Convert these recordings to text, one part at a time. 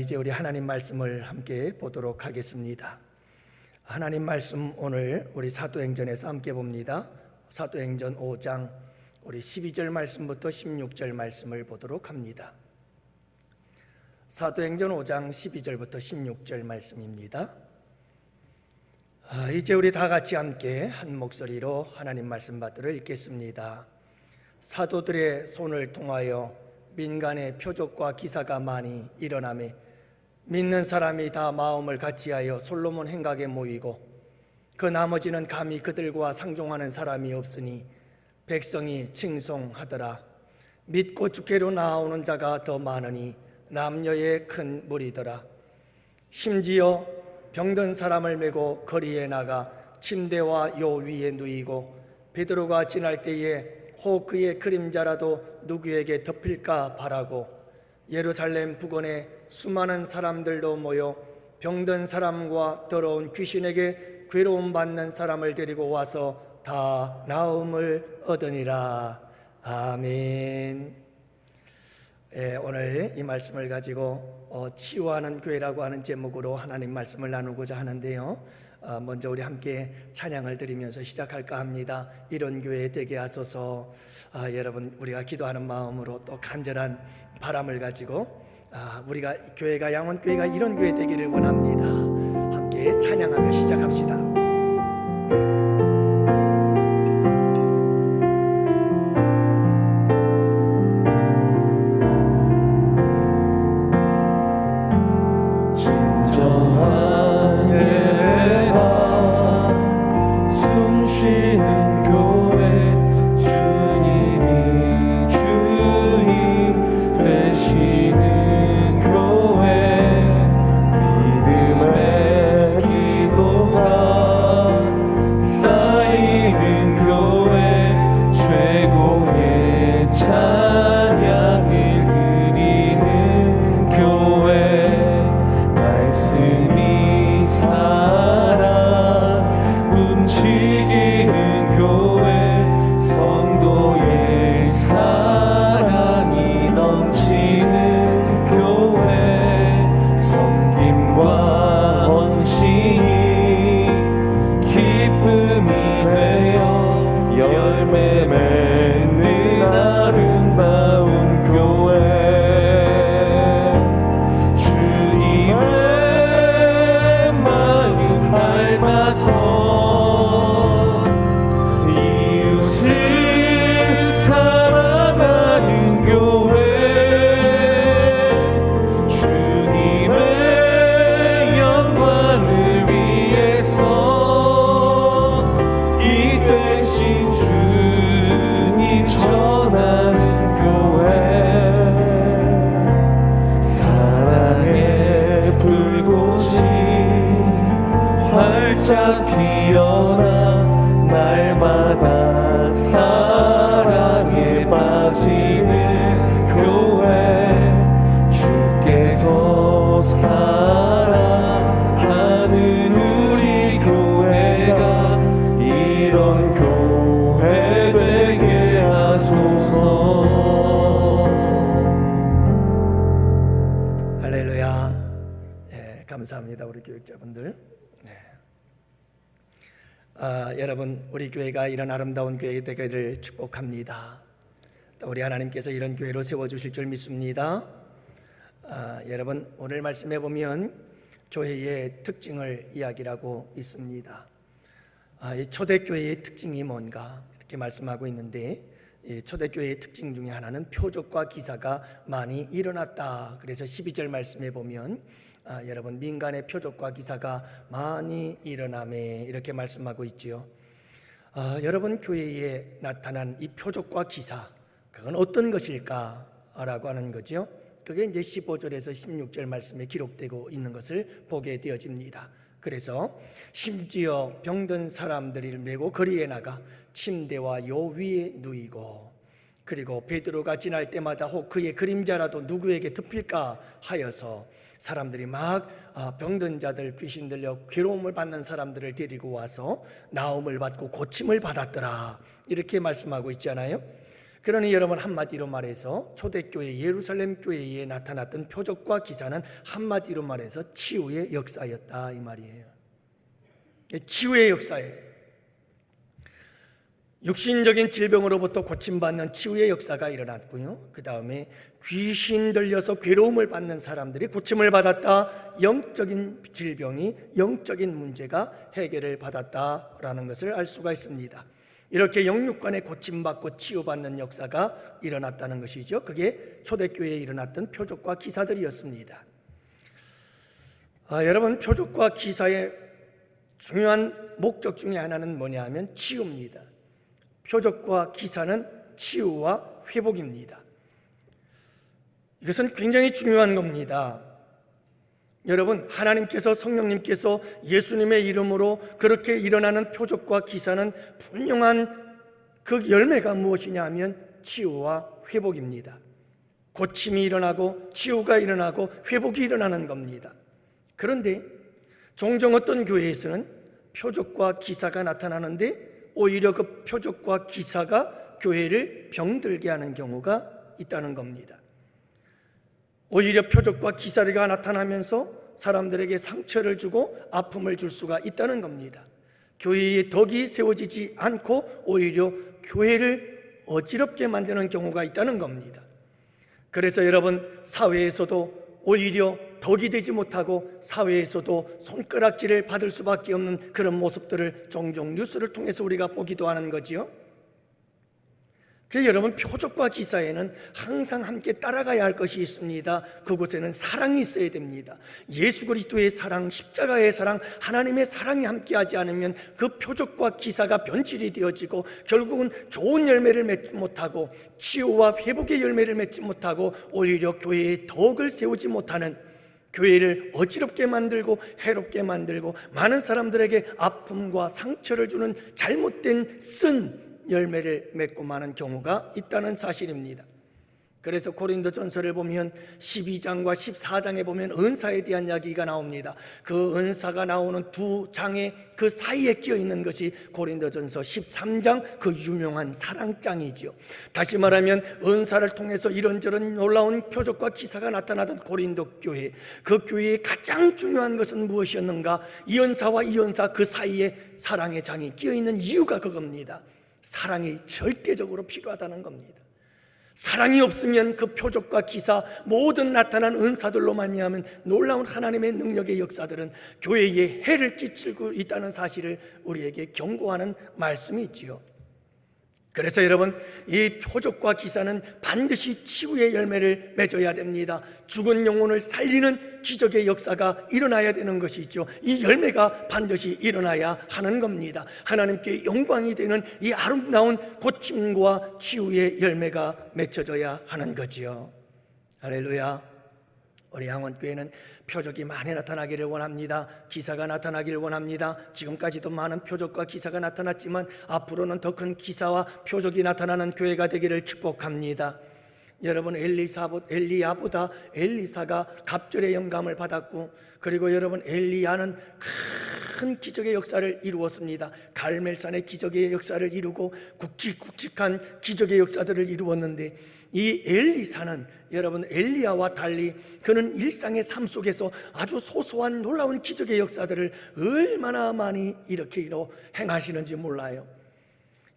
이제 우리 하나님 말씀을 함께 보도록 하겠습니다. 하나님 말씀 오늘 우리 사도행전에서 함께 봅니다. 사도행전 5장 우리 12절 말씀부터 16절 말씀을 보도록 합니다. 사도행전 5장 12절부터 16절 말씀입니다. 이제 우리 다 같이 함께 한 목소리로 하나님 말씀 받들어 읽겠습니다. 사도들의 손을 통하여 민간의 표적과 기사가 많이 일어나매 믿는 사람이 다 마음을 같이하여 솔로몬 행각에 모이고 그 나머지는 감히 그들과 상종하는 사람이 없으니 백성이 칭송하더라. 믿고 주께로 나아오는 자가 더 많으니 남녀의 큰 무리더라. 심지어 병든 사람을 메고 거리에 나가 침대와 요 위에 누이고 베드로가 지날 때에 혹 그의 그림자라도 누구에게 덮일까 바라고 예루살렘 북원에 수많은 사람들도 모여 병든 사람과 더러운 귀신에게 괴로움 받는 사람을 데리고 와서 다 나음을 얻으니라. 아멘. 오늘 이 말씀을 가지고 치유하는 교회라고 하는 제목으로 하나님 말씀을 나누고자 하는데요, 먼저 우리 함께 찬양을 드리면서 시작할까 합니다. 이런 교회 되게 하소서. 여러분, 우리가 기도하는 마음으로 또 간절한 바람을 가지고 우리가 교회가 양원교회가 이런 교회 되기를 원합니다. 함께 찬양하며 시작합시다. 감사합니다. 우리 교육자분들. 여러분, 우리 교회가 이런 아름다운 교회 되기를 축복합니다. 또 우리 하나님께서 이런 교회로 세워주실 줄 믿습니다. 여러분, 오늘 말씀해 보면 교회의 특징을 이야기하고 있습니다. 이 초대교회의 특징이 뭔가 이렇게 말씀하고 있는데, 이 초대교회의 특징 중에 하나는 표적과 기사가 많이 일어났다. 그래서 12절 말씀해 보면 여러분, 민간의 표적과 기사가 많이 일어나매 이렇게 말씀하고 있지요. 여러분, 교회에 나타난 이 표적과 기사, 그건 어떤 것일까라고 하는 거죠. 그게 이제 15절에서 16절 말씀에 기록되고 있는 것을 보게 되어집니다. 그래서 심지어 병든 사람들을 메고 거리에 나가 침대와 요 위에 누이고, 그리고 베드로가 지날 때마다 혹 그의 그림자라도 누구에게 덮일까 하여서 사람들이 막 병든 자들, 귀신 들려 괴로움을 받는 사람들을 데리고 와서 나음을 받고 고침을 받았더라, 이렇게 말씀하고 있잖아요. 그러니 여러분, 한마디로 말해서 초대교회 예루살렘 교회에 나타났던 표적과 기사는 한마디로 말해서 치유의 역사였다 이 말이에요. 치유의 역사예요. 육신적인 질병으로부터 고침받는 치유의 역사가 일어났고요, 그 다음에 귀신 들려서 괴로움을 받는 사람들이 고침을 받았다. 영적인 질병이, 영적인 문제가 해결을 받았다라는 것을 알 수가 있습니다. 이렇게 영육간에 고침받고 치유받는 역사가 일어났다는 것이죠. 그게 초대교회에 일어났던 표적과 기사들이었습니다. 여러분, 표적과 기사의 중요한 목적 중에 하나는 뭐냐 하면 치유입니다. 표적과 기사는 치유와 회복입니다. 이것은 굉장히 중요한 겁니다. 여러분, 하나님께서, 성령님께서 예수님의 이름으로 그렇게 일어나는 표적과 기사는 분명한 그 열매가 무엇이냐 하면 치유와 회복입니다. 고침이 일어나고 치유가 일어나고 회복이 일어나는 겁니다. 그런데 종종 어떤 교회에서는 표적과 기사가 나타나는데 오히려 그 표적과 기사가 교회를 병들게 하는 경우가 있다는 겁니다. 오히려 표적과 기사가 나타나면서 사람들에게 상처를 주고 아픔을 줄 수가 있다는 겁니다. 교회의 덕이 세워지지 않고 오히려 교회를 어지럽게 만드는 경우가 있다는 겁니다. 그래서 여러분, 사회에서도 오히려 덕이 되지 못하고 사회에서도 손가락질을 받을 수밖에 없는 그런 모습들을 종종 뉴스를 통해서 우리가 보기도 하는 거지요. 그래서 여러분, 표적과 기사에는 항상 함께 따라가야 할 것이 있습니다. 그곳에는 사랑이 있어야 됩니다. 예수 그리스도의 사랑, 십자가의 사랑, 하나님의 사랑이 함께하지 않으면 그 표적과 기사가 변질이 되어지고 결국은 좋은 열매를 맺지 못하고 치유와 회복의 열매를 맺지 못하고 오히려 교회의 덕을 세우지 못하는, 교회를 어지럽게 만들고 해롭게 만들고 많은 사람들에게 아픔과 상처를 주는 잘못된 쓴 열매를 맺고 마는 경우가 있다는 사실입니다. 그래서 고린도전서를 보면 12장과 14장에 보면 은사에 대한 이야기가 나옵니다. 그 은사가 나오는 두 장의 그 사이에 끼어 있는 것이 고린도전서 13장, 그 유명한 사랑장이지요. 다시 말하면 은사를 통해서 이런저런 놀라운 표적과 기사가 나타나던 고린도 교회, 그 교회의 가장 중요한 것은 무엇이었는가? 이 은사와 이 은사 그 사이에 사랑의 장이 끼어 있는 이유가 그겁니다. 사랑이 절대적으로 필요하다는 겁니다. 사랑이 없으면 그 표적과 기사, 모든 나타난 은사들로 말미암은 놀라운 하나님의 능력의 역사들은 교회에 해를 끼치고 있다는 사실을 우리에게 경고하는 말씀이 있지요. 그래서 여러분, 이 표적과 기사는 반드시 치유의 열매를 맺어야 됩니다. 죽은 영혼을 살리는 기적의 역사가 일어나야 되는 것이죠. 이 열매가 반드시 일어나야 하는 겁니다. 하나님께 영광이 되는 이 아름다운 고침과 치유의 열매가 맺혀져야 하는 거지요. 할렐루야. 우리 양원교회는 표적이 많이 나타나기를 원합니다. 기사가 나타나기를 원합니다. 지금까지도 많은 표적과 기사가 나타났지만 앞으로는 더 큰 기사와 표적이 나타나는 교회가 되기를 축복합니다. 여러분, 엘리야보다 엘리사가 갑절의 영감을 받았고, 그리고 여러분, 엘리야는 큰 기적의 역사를 이루었습니다. 갈멜산의 기적의 역사를 이루고 굵직굵직한 기적의 역사들을 이루었는데, 이 엘리사는 여러분, 엘리야와 달리 그는 일상의 삶 속에서 아주 소소한 놀라운 기적의 역사들을 얼마나 많이 이렇게 행하시는지 몰라요.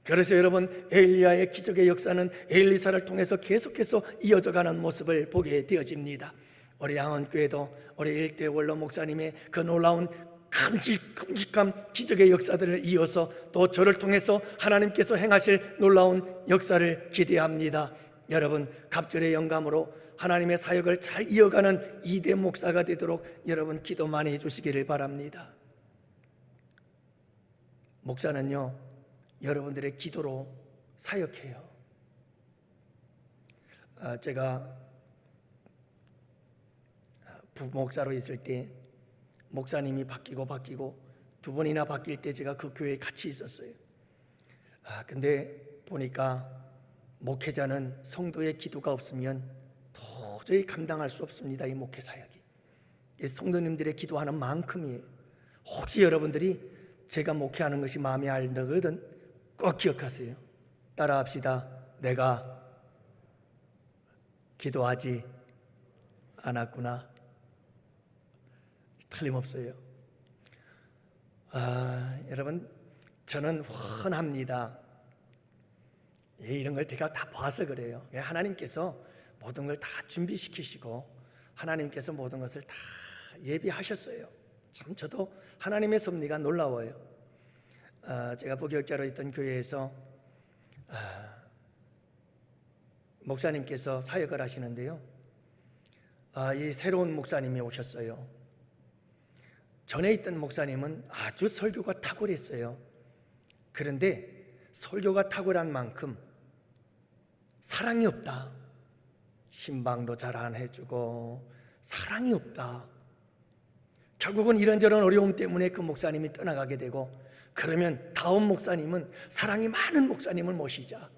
그래서 여러분, 엘리야의 기적의 역사는 엘리사를 통해서 계속해서 이어져가는 모습을 보게 되어집니다. 우리 양원교회도 우리 일대 원로 목사님의 그 놀라운 큼직큼직한 기적의 역사들을 이어서 또 저를 통해서 하나님께서 행하실 놀라운 역사를 기대합니다. 여러분, 갑절의 영감으로 하나님의 사역을 잘 이어가는 이대 목사가 되도록 여러분 기도 많이 해주시기를 바랍니다. 목사는요, 여러분들의 기도로 사역해요. 제가 부목사로 있을 때 목사님이 바뀌고 두 번이나 바뀔 때 제가 그 교회에 같이 있었어요. 근데 보니까 목회자는 성도의 기도가 없으면 도저히 감당할 수 없습니다. 이 목회 사역이 성도님들의 기도하는 만큼이에요. 혹시 여러분들이 제가 목회하는 것이 마음에 안 들거든 꼭 기억하세요. 따라합시다. 내가 기도하지 않았구나. 틀림없어요. 여러분, 저는 훤합니다. 이런 걸 제가 다 봐서 그래요. 하나님께서 모든 걸 다 준비시키시고 하나님께서 모든 것을 다 예비하셨어요. 참 저도 하나님의 섭리가 놀라워요. 제가 부교육자로 있던 교회에서 목사님께서 사역을 하시는데요, 이 새로운 목사님이 오셨어요. 전에 있던 목사님은 아주 설교가 탁월했어요. 그런데 설교가 탁월한 만큼 사랑이 없다. 신방도 잘 안 해주고 사랑이 없다. 결국은 이런저런 어려움 때문에 그 목사님이 떠나가게 되고, 그러면 다음 목사님은 사랑이 많은 목사님을 모시자.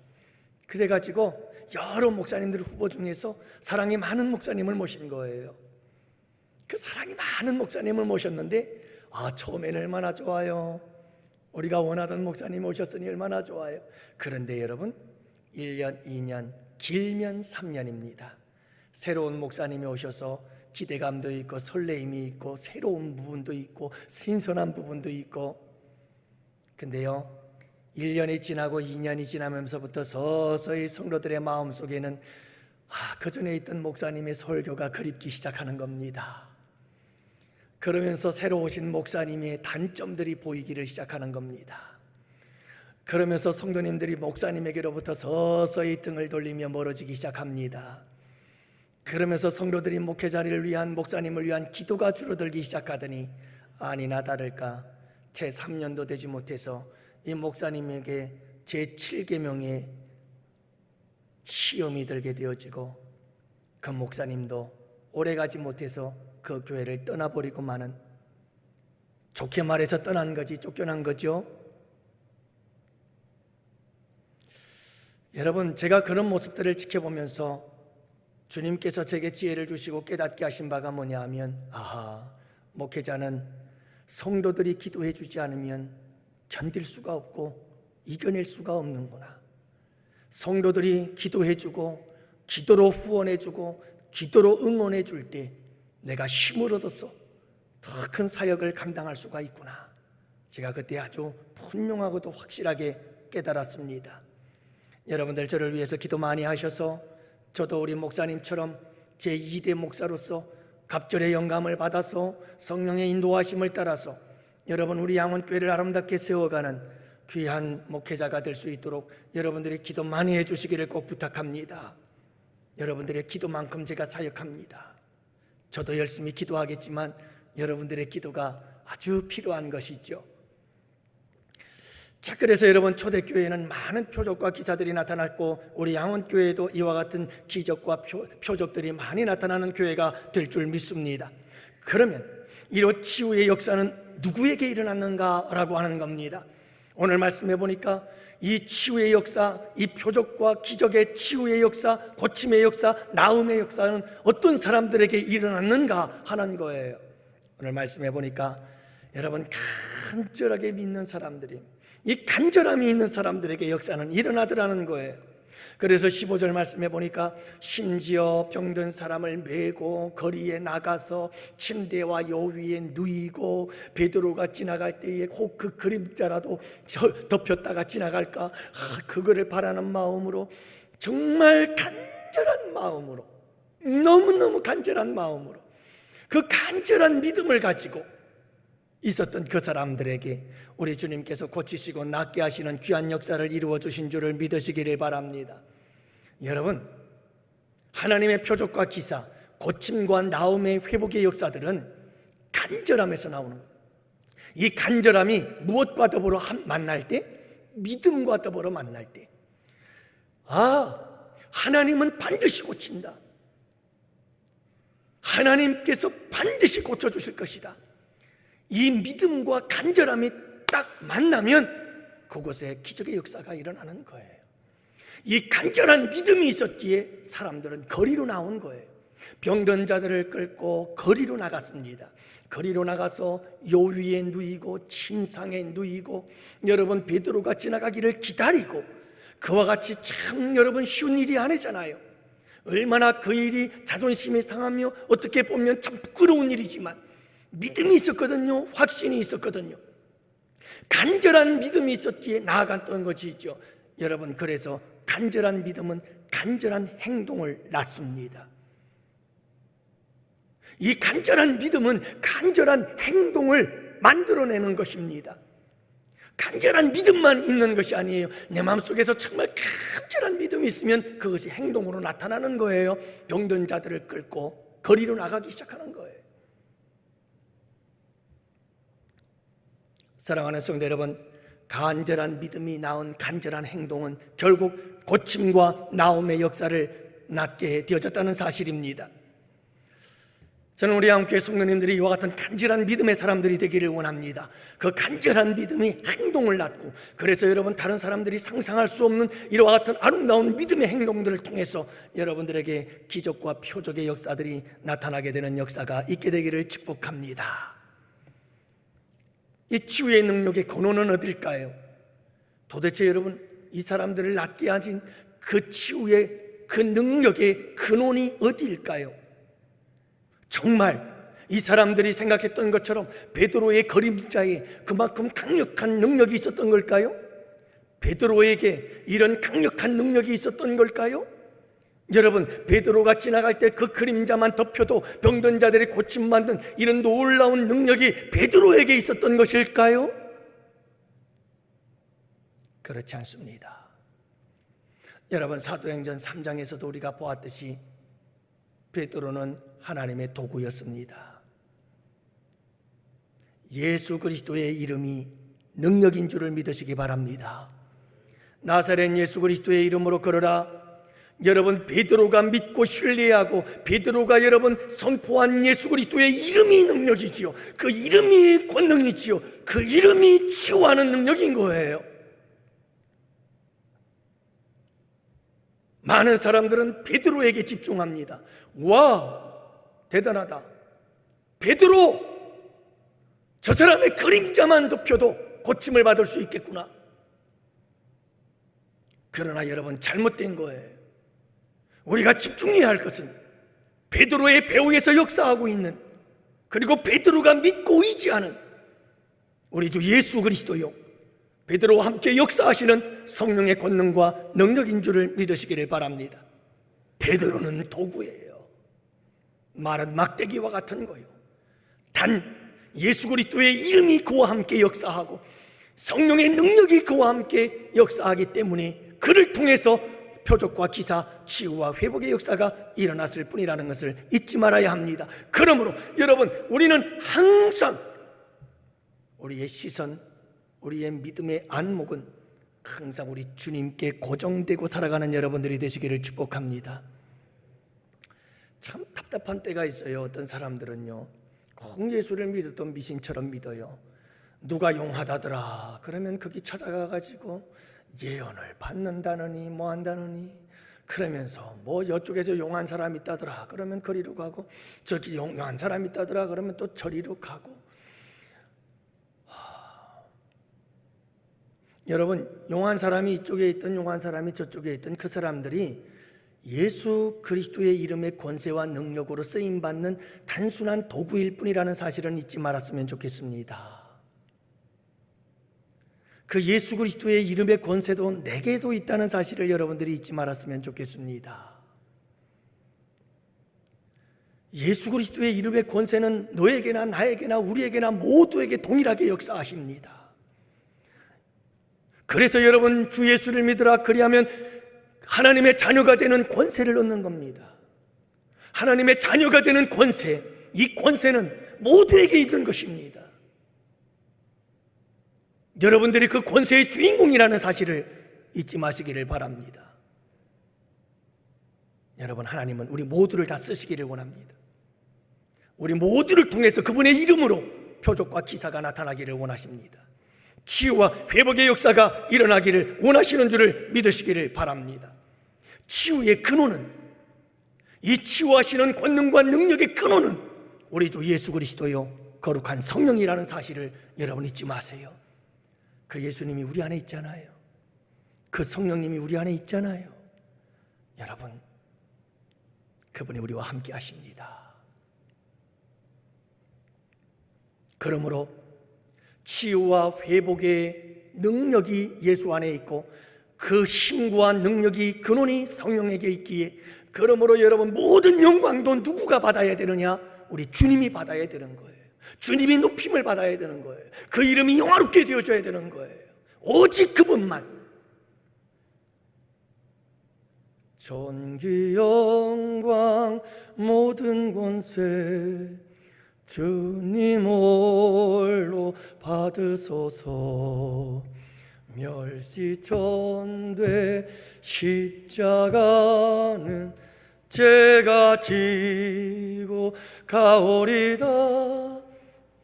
그래가지고 여러 목사님들 후보 중에서 사랑이 많은 목사님을 모신 거예요. 그 사랑이 많은 목사님을 모셨는데 처음에는 얼마나 좋아요. 우리가 원하던 목사님 오셨으니 얼마나 좋아요. 그런데 여러분, 1년, 2년, 길면 3년입니다. 새로운 목사님이 오셔서 기대감도 있고 설레임이 있고 새로운 부분도 있고 신선한 부분도 있고, 근데요 1년이 지나고 2년이 지나면서부터 서서히 성도들의 마음속에는 그전에 있던 목사님의 설교가 그립기 시작하는 겁니다. 그러면서 새로 오신 목사님의 단점들이 보이기를 시작하는 겁니다. 그러면서 성도님들이 목사님에게로부터 서서히 등을 돌리며 멀어지기 시작합니다. 그러면서 성도들이 목회자리를 위한, 목사님을 위한 기도가 줄어들기 시작하더니 아니나 다를까 채 3년도 되지 못해서 이 목사님에게 제7계명의 시험이 들게 되어지고, 그 목사님도 오래가지 못해서 그 교회를 떠나버리고 마는, 좋게 말해서 떠난 거지 쫓겨난 거죠. 여러분, 제가 그런 모습들을 지켜보면서 주님께서 제게 지혜를 주시고 깨닫게 하신 바가 뭐냐 하면, 목회자는 성도들이 기도해 주지 않으면 견딜 수가 없고 이겨낼 수가 없는구나. 성도들이 기도해 주고 기도로 후원해 주고 기도로 응원해 줄 때 내가 힘을 얻어서 더 큰 사역을 감당할 수가 있구나. 제가 그때 아주 분명하고도 확실하게 깨달았습니다. 여러분들 저를 위해서 기도 많이 하셔서 저도 우리 목사님처럼 제2대 목사로서 갑절의 영감을 받아서 성령의 인도하심을 따라서 여러분 우리 양원교회를 아름답게 세워가는 귀한 목회자가 될 수 있도록 여러분들이 기도 많이 해주시기를 꼭 부탁합니다. 여러분들의 기도만큼 제가 사역합니다. 저도 열심히 기도하겠지만 여러분들의 기도가 아주 필요한 것이죠. 자, 그래서 여러분, 초대교회에는 많은 표적과 기사들이 나타났고 우리 양원교회에도 이와 같은 기적과 표적들이 많이 나타나는 교회가 될 줄 믿습니다. 그러면 이런 치유의 역사는 누구에게 일어났는가라고 하는 겁니다. 오늘 말씀해 보니까 이 치유의 역사, 이 표적과 기적의 치유의 역사, 고침의 역사, 나음의 역사는 어떤 사람들에게 일어났는가 하는 거예요. 오늘 말씀해 보니까 여러분, 간절하게 믿는 사람들이, 이 간절함이 있는 사람들에게 역사는 일어나더라는 거예요. 그래서 15절 말씀해 보니까 심지어 병든 사람을 메고 거리에 나가서 침대와 요 위에 누이고 베드로가 지나갈 때에 혹 그 그림자라도 덮였다가 지나갈까 그거를 바라는 마음으로, 정말 간절한 마음으로, 너무너무 간절한 마음으로 그 간절한 믿음을 가지고 있었던 그 사람들에게 우리 주님께서 고치시고 낫게 하시는 귀한 역사를 이루어 주신 줄을 믿으시기를 바랍니다. 여러분, 하나님의 표적과 기사, 고침과 나음의 회복의 역사들은 간절함에서 나오는 거예요. 이 간절함이 무엇과 더불어 만날 때? 믿음과 더불어 만날 때, 하나님은 반드시 고친다, 하나님께서 반드시 고쳐주실 것이다, 이 믿음과 간절함이 딱 만나면 그곳에 기적의 역사가 일어나는 거예요. 이 간절한 믿음이 있었기에 사람들은 거리로 나온 거예요. 병든 자들을 끌고 거리로 나갔습니다. 거리로 나가서 요 위에 누이고 침상에 누이고, 여러분 베드로가 지나가기를 기다리고, 그와 같이 참 여러분 쉬운 일이 아니잖아요. 얼마나 그 일이 자존심이 상하며 어떻게 보면 참 부끄러운 일이지만 믿음이 있었거든요. 확신이 있었거든요. 간절한 믿음이 있었기에 나아갔던 것이죠. 여러분, 그래서 간절한 믿음은 간절한 행동을 낳습니다. 이 간절한 믿음은 간절한 행동을 만들어내는 것입니다. 간절한 믿음만 있는 것이 아니에요. 내 마음속에서 정말 간절한 믿음이 있으면 그것이 행동으로 나타나는 거예요. 병든 자들을 끌고 거리로 나가기 시작하는 거예요. 사랑하는 성도 여러분, 간절한 믿음이 낳은 간절한 행동은 결국 고침과 나음의 역사를 낳게 되어졌다는 사실입니다. 저는 우리 함께 성도님들이 이와 같은 간절한 믿음의 사람들이 되기를 원합니다. 그 간절한 믿음이 행동을 낳고, 그래서 여러분, 다른 사람들이 상상할 수 없는 이와 같은 아름다운 믿음의 행동들을 통해서 여러분들에게 기적과 표적의 역사들이 나타나게 되는 역사가 있게 되기를 축복합니다. 이 치유의 능력의 근원은 어딜까요? 도대체 여러분, 이 사람들을 낫게 하신 그 치유의 그 능력의 근원이 어디일까요? 정말 이 사람들이 생각했던 것처럼 베드로의 그림자에 그만큼 강력한 능력이 있었던 걸까요? 베드로에게 이런 강력한 능력이 있었던 걸까요? 여러분, 베드로가 지나갈 때 그 그림자만 덮여도 병든 자들이 고침받는 이런 놀라운 능력이 베드로에게 있었던 것일까요? 그렇지 않습니다. 여러분, 사도행전 3장에서도 우리가 보았듯이 베드로는 하나님의 도구였습니다. 예수 그리스도의 이름이 능력인 줄을 믿으시기 바랍니다. 나사렛 예수 그리스도의 이름으로 걸어라. 여러분, 베드로가 믿고 신뢰하고 베드로가 여러분 선포한 예수 그리스도의 이름이 능력이지요. 그 이름이 권능이지요. 그 이름이 치유하는 능력인 거예요. 많은 사람들은 베드로에게 집중합니다. 와, 대단하다. 베드로, 저 사람의 그림자만 덮여도 고침을 받을 수 있겠구나. 그러나 여러분, 잘못된 거예요. 우리가 집중해야 할 것은 베드로의 배후에서 역사하고 있는, 그리고 베드로가 믿고 의지하는 우리 주 예수 그리스도요, 베드로와 함께 역사하시는 성령의 권능과 능력인 줄을 믿으시기를 바랍니다. 베드로는 도구예요. 말은 막대기와 같은 거요. 단 예수 그리스도의 이름이 그와 함께 역사하고 성령의 능력이 그와 함께 역사하기 때문에 그를 통해서 표적과 기사, 치유와 회복의 역사가 일어났을 뿐이라는 것을 잊지 말아야 합니다. 그러므로 여러분, 우리는 항상 우리의 시선, 우리의 믿음의 안목은 항상 우리 주님께 고정되고 살아가는 여러분들이 되시기를 축복합니다. 참 답답한 때가 있어요. 어떤 사람들은요, 꼭 예수를 믿었던 미신처럼 믿어요. 누가 용하다더라 그러면 거기 찾아가가지고 예언을 받는다느니 뭐 한다느니 그러면서 뭐 이쪽에서 용한 사람 있다더라 그러면 거리로 가고, 저기 용한 사람 있다더라 그러면 또 저리로 가고. 여러분, 용한 사람이 이쪽에 있든 용한 사람이 저쪽에 있든 그 사람들이 예수 그리스도의 이름의 권세와 능력으로 쓰임받는 단순한 도구일 뿐이라는 사실은 잊지 말았으면 좋겠습니다. 그 예수 그리스도의 이름의 권세도 내게도 있다는 사실을 여러분들이 잊지 말았으면 좋겠습니다. 예수 그리스도의 이름의 권세는 너에게나 나에게나 우리에게나 모두에게 동일하게 역사하십니다. 그래서 여러분, 주 예수를 믿으라, 그리하면 하나님의 자녀가 되는 권세를 얻는 겁니다. 하나님의 자녀가 되는 권세, 이 권세는 모두에게 있는 것입니다. 여러분들이 그 권세의 주인공이라는 사실을 잊지 마시기를 바랍니다. 여러분, 하나님은 우리 모두를 다 쓰시기를 원합니다. 우리 모두를 통해서 그분의 이름으로 표적과 기사가 나타나기를 원하십니다. 치유와 회복의 역사가 일어나기를 원하시는 줄을 믿으시기를 바랍니다. 치유의 근원은, 이 치유하시는 권능과 능력의 근원은 우리 주 예수 그리스도요 거룩한 성령이라는 사실을 여러분 잊지 마세요. 그 예수님이 우리 안에 있잖아요. 그 성령님이 우리 안에 있잖아요. 여러분, 그분이 우리와 함께 하십니다. 그러므로 치유와 회복의 능력이 예수 안에 있고 그 힘과 능력이 근원이 성령에게 있기에, 그러므로 여러분 모든 영광도 누구가 받아야 되느냐? 우리 주님이 받아야 되는 거예요. 주님이 높임을 받아야 되는 거예요. 그 이름이 영화롭게 되어져야 되는 거예요. 오직 그분만. 존귀 영광 모든 권세 주님 홀로 받으소서. 멸시전돼 십자가는 제가 지고 가오리다.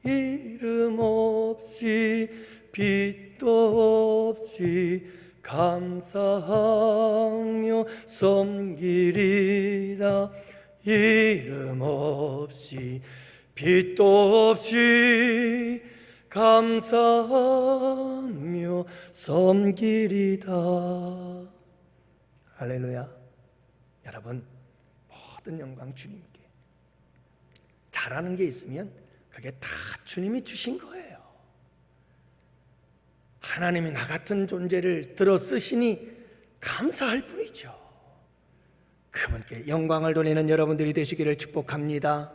이름 없이 빛도 없이 감사하며 섬기리다. 이름 없이 빛도 없이 감사하며 섬기리다. 할렐루야. 여러분, 모든 영광 주님께. 잘하는 게 있으면 그게 다 주님이 주신 거예요. 하나님이 나 같은 존재를 들어 쓰시니 감사할 뿐이죠. 그분께 영광을 돌리는 여러분들이 되시기를 축복합니다.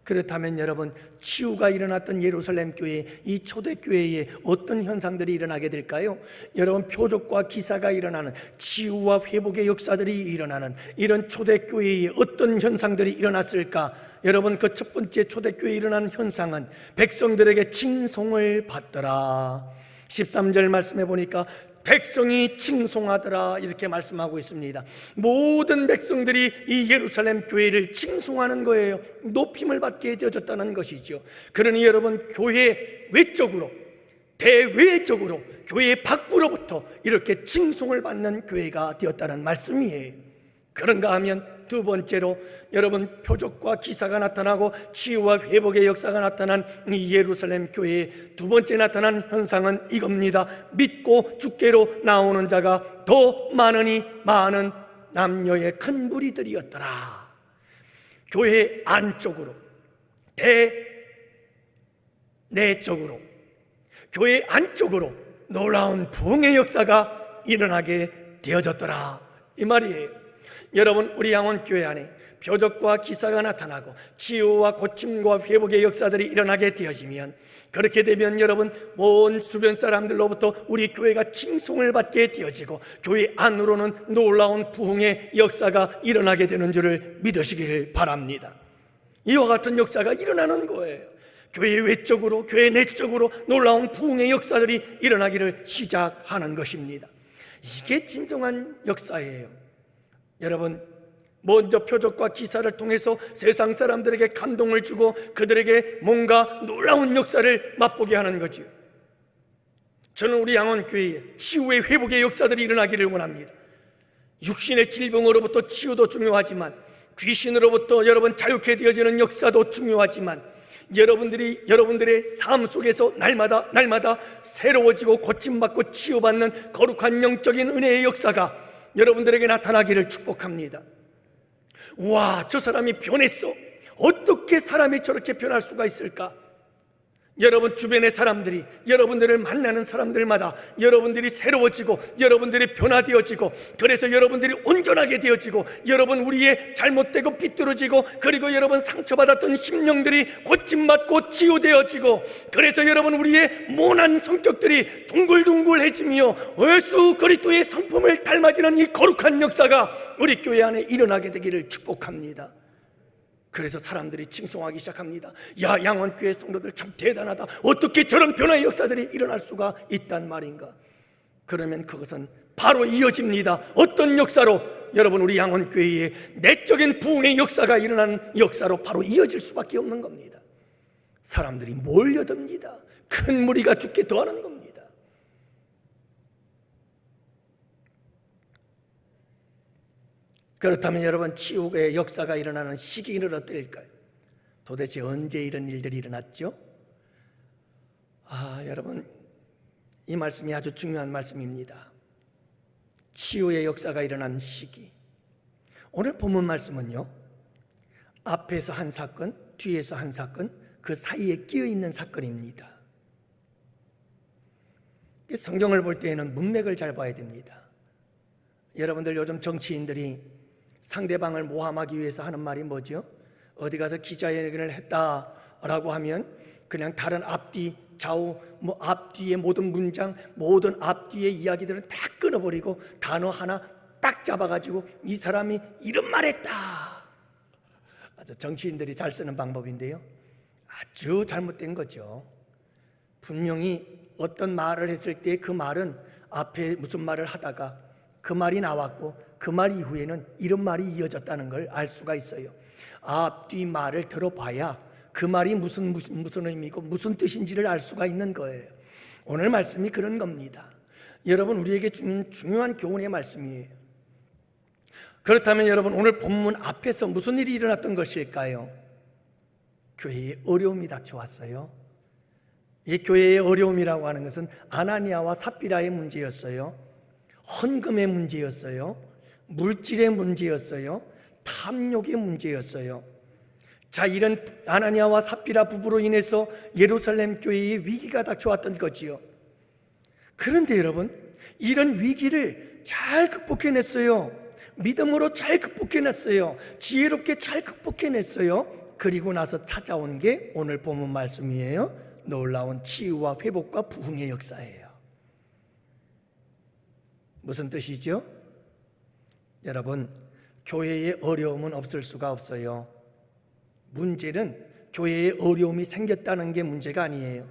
그렇다면 여러분, 치유가 일어났던 예루살렘 교회, 이 초대교회에 어떤 현상들이 일어나게 될까요? 여러분, 표적과 기사가 일어나는, 치유와 회복의 역사들이 일어나는 이런 초대교회에 어떤 현상들이 일어났을까? 여러분, 그 첫 번째 초대교회에 일어난 현상은 백성들에게 칭송을 받더라. 13절 말씀해 보니까 백성이 칭송하더라 이렇게 말씀하고 있습니다. 모든 백성들이 이 예루살렘 교회를 칭송하는 거예요. 높임을 받게 되어졌다는 것이죠. 그러니 여러분, 교회 외적으로, 대외적으로, 교회 밖으로부터 이렇게 칭송을 받는 교회가 되었다는 말씀이에요. 그런가 하면 두 번째로 여러분, 표적과 기사가 나타나고 치유와 회복의 역사가 나타난 이 예루살렘 교회의 두 번째 나타난 현상은 이겁니다. 믿고 주께로 나오는 자가 더 많으니 많은 남녀의 큰 무리들이었더라. 교회 안쪽으로, 내적으로, 교회 안쪽으로 놀라운 부흥의 역사가 일어나게 되어졌더라 이 말이에요. 여러분, 우리 양원교회 안에 표적과 기사가 나타나고 치유와 고침과 회복의 역사들이 일어나게 되어지면, 그렇게 되면 여러분, 온 주변 사람들로부터 우리 교회가 칭송을 받게 되어지고 교회 안으로는 놀라운 부흥의 역사가 일어나게 되는 줄을 믿으시기를 바랍니다. 이와 같은 역사가 일어나는 거예요. 교회 외적으로, 교회 내적으로 놀라운 부흥의 역사들이 일어나기를 시작하는 것입니다. 이게 진정한 역사예요. 여러분, 먼저 표적과 기사를 통해서 세상 사람들에게 감동을 주고 그들에게 뭔가 놀라운 역사를 맛보게 하는 거죠. 저는 우리 양원교회에 치유의 회복의 역사들이 일어나기를 원합니다. 육신의 질병으로부터 치유도 중요하지만 귀신으로부터 여러분 자유케 되어지는 역사도 중요하지만, 여러분들의 삶 속에서 날마다 새로워지고 고침받고 치유받는 거룩한 영적인 은혜의 역사가 여러분들에게 나타나기를 축복합니다. 와, 저 사람이 변했어. 어떻게 사람이 저렇게 변할 수가 있을까? 여러분 주변의 사람들이, 여러분들을 만나는 사람들마다 여러분들이 새로워지고 여러분들이 변화되어지고, 그래서 여러분들이 온전하게 되어지고, 여러분 우리의 잘못되고 삐뚤어지고, 그리고 여러분 상처받았던 심령들이 고침받고 치유되어지고, 그래서 여러분 우리의 모난 성격들이 둥글둥글해지며 예수 그리스도의 성품을 닮아지는 이 거룩한 역사가 우리 교회 안에 일어나게 되기를 축복합니다. 그래서 사람들이 칭송하기 시작합니다. 야, 양원교회 성도들 참 대단하다. 어떻게 저런 변화의 역사들이 일어날 수가 있단 말인가? 그러면 그것은 바로 이어집니다. 어떤 역사로? 여러분, 우리 양원교회의 내적인 부흥의 역사가 일어나는 역사로 바로 이어질 수밖에 없는 겁니다. 사람들이 몰려듭니다. 큰 무리가 죽게 더하는 겁니다. 그렇다면 여러분, 치유의 역사가 일어나는 시기는 어떨까요? 도대체 언제 이런 일들이 일어났죠? 여러분, 이 말씀이 아주 중요한 말씀입니다. 치유의 역사가 일어난 시기. 오늘 본문 말씀은요, 앞에서 한 사건, 뒤에서 한 사건, 그 사이에 끼어 있는 사건입니다. 성경을 볼 때에는 문맥을 잘 봐야 됩니다. 여러분들 요즘 정치인들이 상대방을 모함하기 위해서 하는 말이 뭐죠? 어디 가서 기자회견을 했다라고 하면 그냥 다른 앞뒤 좌우 앞뒤의 모든 문장, 모든 앞뒤의 이야기들은 다 끊어버리고 단어 하나 딱 잡아가지고 이 사람이 이런 말했다. 아주 정치인들이 잘 쓰는 방법인데요, 아주 잘못된 거죠. 분명히 어떤 말을 했을 때 그 말은 앞에 무슨 말을 하다가 그 말이 나왔고 그 말 이후에는 이런 말이 이어졌다는 걸 알 수가 있어요. 앞뒤 말을 들어봐야 그 말이 무슨 의미고 무슨 뜻인지를 알 수가 있는 거예요. 오늘 말씀이 그런 겁니다. 여러분, 우리에게 주는 중요한 교훈의 말씀이에요. 그렇다면 여러분, 오늘 본문 앞에서 무슨 일이 일어났던 것일까요? 교회에 어려움이 닥쳐왔어요. 이 교회의 어려움이라고 하는 것은 아나니아와 삽비라의 문제였어요. 헌금의 문제였어요. 물질의 문제였어요. 탐욕의 문제였어요. 자, 이런 아나니아와 삽비라 부부로 인해서 예루살렘 교회에 위기가 닥쳐왔던 거지요. 그런데 여러분, 이런 위기를 잘 극복해냈어요. 믿음으로 잘 극복해냈어요. 지혜롭게 잘 극복해냈어요. 그리고 나서 찾아온 게 오늘 본문 말씀이에요. 놀라운 치유와 회복과 부흥의 역사예요. 무슨 뜻이죠? 여러분, 교회에 어려움은 없을 수가 없어요. 문제는 교회에 어려움이 생겼다는 게 문제가 아니에요.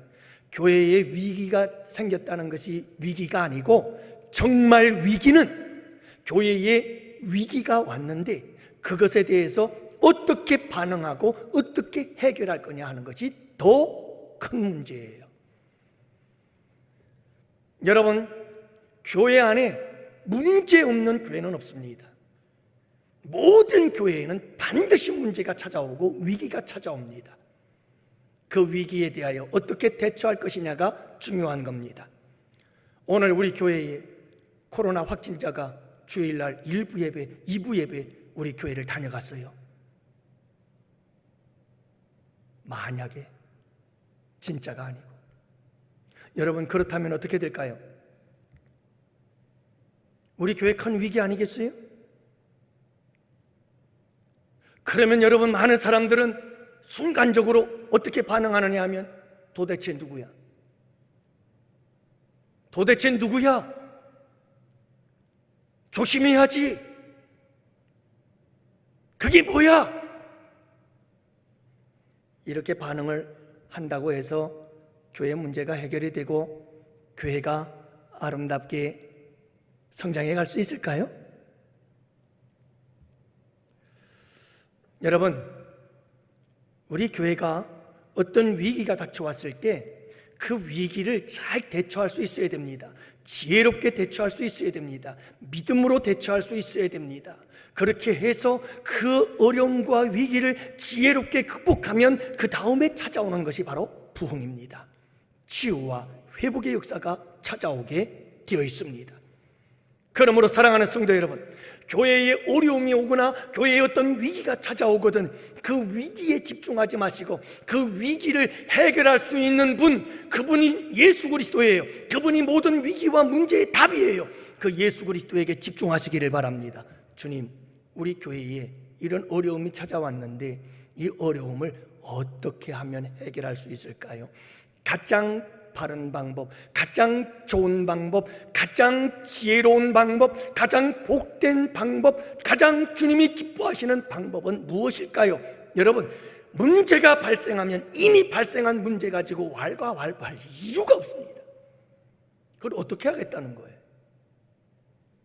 교회에 위기가 생겼다는 것이 위기가 아니고, 정말 위기는 교회에 위기가 왔는데 그것에 대해서 어떻게 반응하고 어떻게 해결할 거냐 하는 것이 더 큰 문제예요. 여러분, 교회 안에 문제 없는 교회는 없습니다. 모든 교회에는 반드시 문제가 찾아오고 위기가 찾아옵니다. 그 위기에 대하여 어떻게 대처할 것이냐가 중요한 겁니다. 오늘 우리 교회에 코로나 확진자가 주일날 1부 예배, 2부 예배 우리 교회를 다녀갔어요. 만약에 진짜가 아니고, 여러분, 그렇다면 어떻게 될까요? 우리 교회 큰 위기 아니겠어요? 그러면 여러분, 많은 사람들은 순간적으로 어떻게 반응하느냐 하면 도대체 누구야? 도대체 누구야? 조심해야지. 그게 뭐야? 이렇게 반응을 한다고 해서 교회 문제가 해결이 되고 교회가 아름답게 성장해 갈 수 있을까요? 여러분, 우리 교회가 어떤 위기가 닥쳐왔을 때 그 위기를 잘 대처할 수 있어야 됩니다. 지혜롭게 대처할 수 있어야 됩니다. 믿음으로 대처할 수 있어야 됩니다. 그렇게 해서 그 어려움과 위기를 지혜롭게 극복하면 그 다음에 찾아오는 것이 바로 부흥입니다. 치유와 회복의 역사가 찾아오게 되어 있습니다. 그러므로 사랑하는 성도 여러분, 교회에 어려움이 오거나 교회에 어떤 위기가 찾아오거든 그 위기에 집중하지 마시고 그 위기를 해결할 수 있는 분, 그분이 예수 그리스도예요. 그분이 모든 위기와 문제의 답이에요. 그 예수 그리스도에게 집중하시기를 바랍니다. 주님, 우리 교회에 이런 어려움이 찾아왔는데 이 어려움을 어떻게 하면 해결할 수 있을까요? 가장 바른 방법, 가장 좋은 방법, 가장 지혜로운 방법, 가장 복된 방법, 가장 주님이 기뻐하시는 방법은 무엇일까요? 여러분, 문제가 발생하면 이미 발생한 문제 가지고 왈가왈부할 이유가 없습니다. 그걸 어떻게 하겠다는 거예요?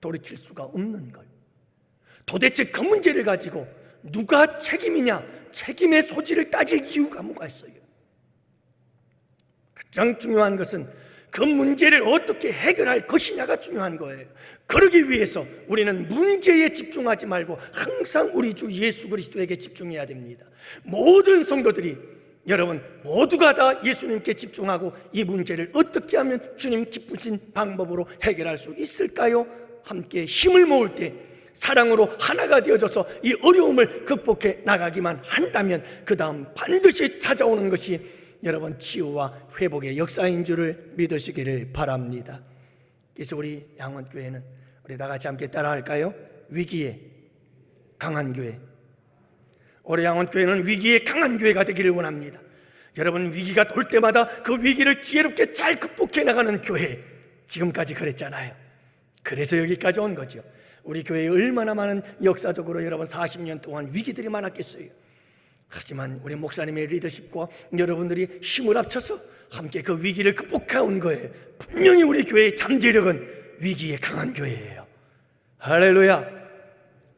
돌이킬 수가 없는 걸. 도대체 그 문제를 가지고 누가 책임이냐, 책임의 소지를 따질 이유가 뭐가 있어요? 가장 중요한 것은 그 문제를 어떻게 해결할 것이냐가 중요한 거예요. 그러기 위해서 우리는 문제에 집중하지 말고 항상 우리 주 예수 그리스도에게 집중해야 됩니다. 모든 성도들이, 여러분 모두가 다 예수님께 집중하고 이 문제를 어떻게 하면 주님 기쁘신 방법으로 해결할 수 있을까요? 함께 힘을 모을 때 사랑으로 하나가 되어져서 이 어려움을 극복해 나가기만 한다면 그 다음 반드시 찾아오는 것이 여러분 치유와 회복의 역사인 줄을 믿으시기를 바랍니다. 그래서 우리 양원교회는 우리 다 같이 함께 따라할까요? 위기에 강한 교회. 우리 양원교회는 위기에 강한 교회가 되기를 원합니다. 여러분, 위기가 돌 때마다 그 위기를 지혜롭게 잘 극복해 나가는 교회, 지금까지 그랬잖아요. 그래서 여기까지 온 거죠. 우리 교회에 얼마나 많은 역사적으로 여러분 40년 동안 위기들이 많았겠어요. 하지만 우리 목사님의 리더십과 여러분들이 힘을 합쳐서 함께 그 위기를 극복해 온 거예요. 분명히 우리 교회의 잠재력은 위기에 강한 교회예요. 할렐루야.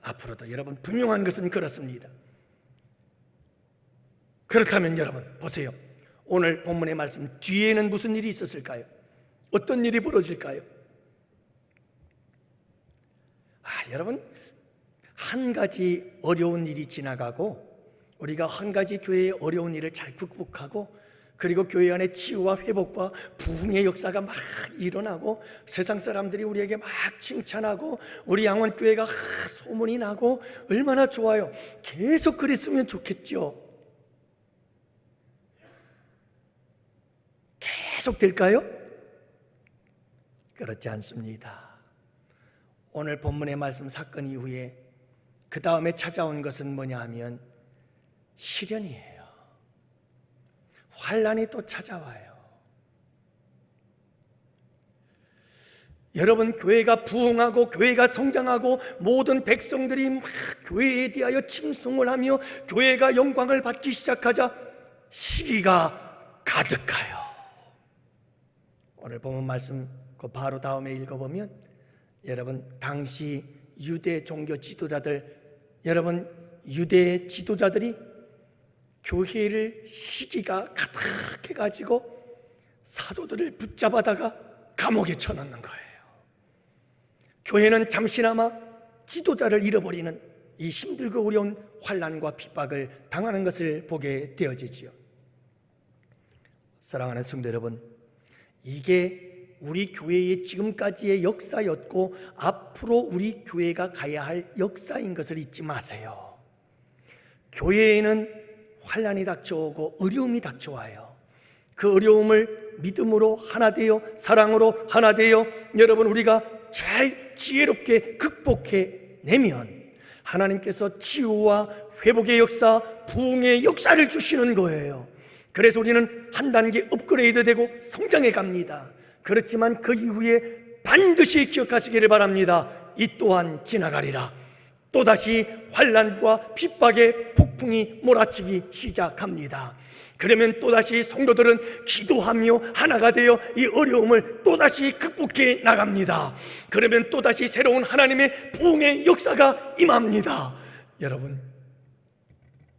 앞으로도 여러분 분명한 것은 그렇습니다. 그렇다면 여러분 보세요. 오늘 본문의 말씀 뒤에는 무슨 일이 있었을까요? 어떤 일이 벌어질까요? 여러분, 한 가지 어려운 일이 지나가고 우리가 한 가지 교회의 어려운 일을 잘 극복하고 그리고 교회 안에 치유와 회복과 부흥의 역사가 막 일어나고 세상 사람들이 우리에게 막 칭찬하고 우리 양원교회가 소문이 나고 얼마나 좋아요. 계속 그랬으면 좋겠죠. 계속 될까요? 그렇지 않습니다. 오늘 본문의 말씀 사건 이후에 그 다음에 찾아온 것은 뭐냐 하면 시련이에요. 환난이 또 찾아와요. 여러분, 교회가 부흥하고 교회가 성장하고 모든 백성들이 막 교회에 대하여 칭송을 하며 교회가 영광을 받기 시작하자 시기가 가득하여. 오늘 본문 말씀 그 바로 다음에 읽어보면 여러분, 당시 유대 종교 지도자들, 여러분 유대 지도자들이 교회를 시기가 가득해가지고 사도들을 붙잡아다가 감옥에 쳐넣는 거예요. 교회는 잠시나마 지도자를 잃어버리는 이 힘들고 어려운 환난과 핍박을 당하는 것을 보게 되어지지요. 사랑하는 성도 여러분, 이게 우리 교회의 지금까지의 역사였고 앞으로 우리 교회가 가야 할 역사인 것을 잊지 마세요. 교회에는 환난이 닥쳐오고 어려움이 닥쳐와요. 그 어려움을 믿음으로 하나 되어 사랑으로 하나 되어 여러분 우리가 잘 지혜롭게 극복해 내면 하나님께서 치유와 회복의 역사, 부흥의 역사를 주시는 거예요. 그래서 우리는 한 단계 업그레이드되고 성장해 갑니다. 그렇지만 그 이후에 반드시 기억하시기를 바랍니다. 이 또한 지나가리라. 또다시 환난과 핍박의 폭풍이 몰아치기 시작합니다. 그러면 또다시 성도들은 기도하며 하나가 되어 이 어려움을 또다시 극복해 나갑니다. 그러면 또다시 새로운 하나님의 부흥의 역사가 임합니다. 여러분,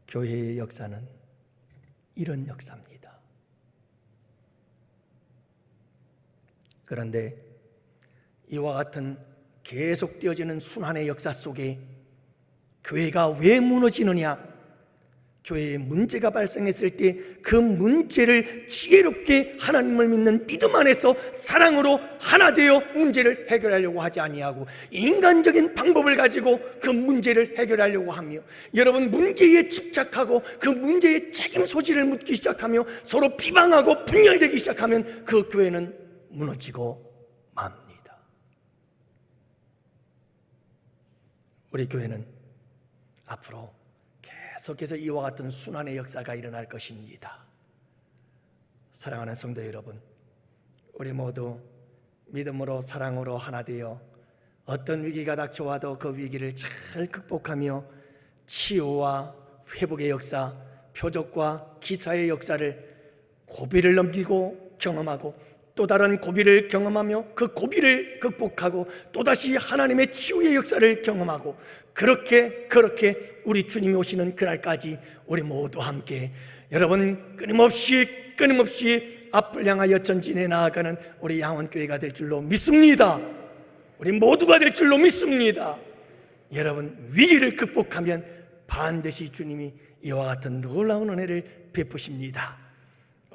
교회의 역사는 이런 역사입니다. 그런데 이와 같은 계속되어지는 순환의 역사 속에 교회가 왜 무너지느냐? 교회에 문제가 발생했을 때 그 문제를 지혜롭게 하나님을 믿는 믿음 안에서 사랑으로 하나 되어 문제를 해결하려고 하지 아니하고 인간적인 방법을 가지고 그 문제를 해결하려고 하며 여러분 문제에 집착하고 그 문제에 책임 소지를 묻기 시작하며 서로 비방하고 분열되기 시작하면 그 교회는 무너지고 맙니다. 우리 교회는 앞으로 계속해서 이와 같은 순환의 역사가 일어날 것입니다. 사랑하는 성도 여러분, 우리 모두 믿음으로 사랑으로 하나 되어 어떤 위기가 닥쳐와도 그 위기를 잘 극복하며 치유와 회복의 역사, 표적과 기사의 역사를 고비를 넘기고 경험하고 또 다른 고비를 경험하며 그 고비를 극복하고 또다시 하나님의 치유의 역사를 경험하고 그렇게 우리 주님이 오시는 그날까지 우리 모두 함께 여러분 끊임없이 앞을 향하여 전진해 나아가는 우리 양원교회가 될 줄로 믿습니다. 우리 모두가 될 줄로 믿습니다. 여러분 위기를 극복하면 반드시 주님이 이와 같은 놀라운 은혜를 베푸십니다.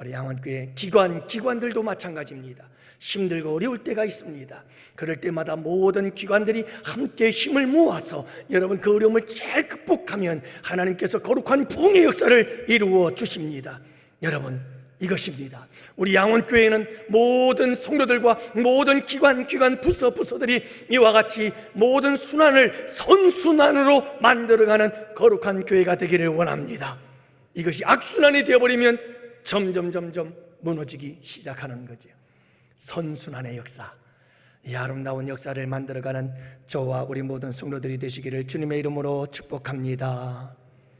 우리 양원교회 기관들도 마찬가지입니다. 힘들고 어려울 때가 있습니다. 그럴 때마다 모든 기관들이 함께 힘을 모아서 여러분 그 어려움을 잘 극복하면 하나님께서 거룩한 부흥의 역사를 이루어 주십니다. 여러분, 이것입니다. 우리 양원교회는 모든 성도들과 모든 기관 부서들이 이와 같이 모든 순환을 선순환으로 만들어가는 거룩한 교회가 되기를 원합니다. 이것이 악순환이 되어버리면 점점 무너지기 시작하는 거죠. 선순환의 역사, 이 아름다운 역사를 만들어가는 저와 우리 모든 성도들이 되시기를 주님의 이름으로 축복합니다.